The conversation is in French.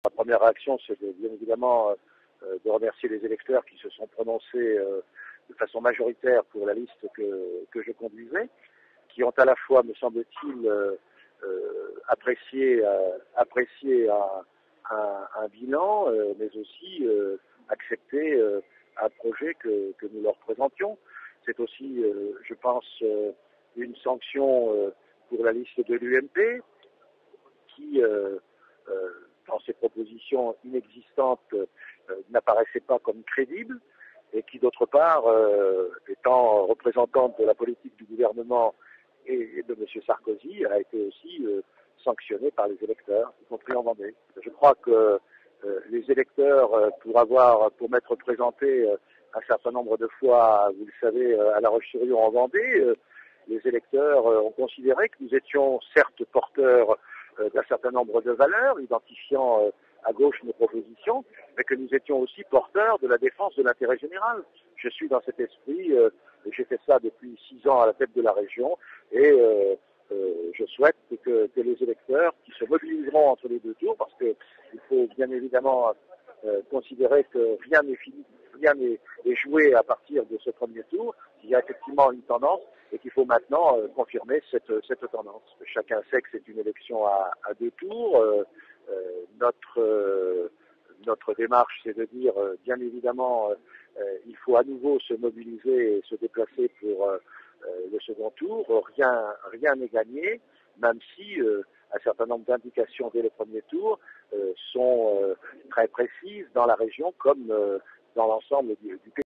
Ma première réaction, c'est bien évidemment de remercier les électeurs qui se sont prononcés de façon majoritaire pour la liste que je conduisais, qui ont à la fois, me semble-t-il, apprécié un bilan, mais aussi accepté un projet que nous leur présentions. C'est aussi, je pense, une sanction pour la liste de l'UMP qui, dans ses propositions inexistantes, n'apparaissait pas comme crédible et qui, d'autre part, étant représentante de la politique du gouvernement et de M. Sarkozy, a été aussi sanctionnée par les électeurs, y compris en Vendée. Je crois que les électeurs, pour m'être présentés un certain nombre de fois, vous le savez, à La Roche-sur-Yon en Vendée, les électeurs ont considéré que nous étions certes porteurs d'un certain nombre de valeurs, identifiant à gauche nos propositions, mais que nous étions aussi porteurs de la défense de l'intérêt général. Je suis dans cet esprit, et j'ai fait ça depuis 6 ans à la tête de la région, et je souhaite que les électeurs qui se mobiliseront entre les deux tours, parce qu'il faut bien évidemment considérer que rien n'est fini, rien n'est joué à partir de ce premier tour, il y a effectivement une tendance et qu'il faut maintenant confirmer cette tendance. Chacun sait que c'est une élection à 2 tours. Notre démarche, c'est de dire, bien évidemment, il faut à nouveau se mobiliser et se déplacer pour le second tour. Rien n'est gagné, même si un certain nombre d'indications dès le premier tour sont très précises dans la région comme dans l'ensemble du pays.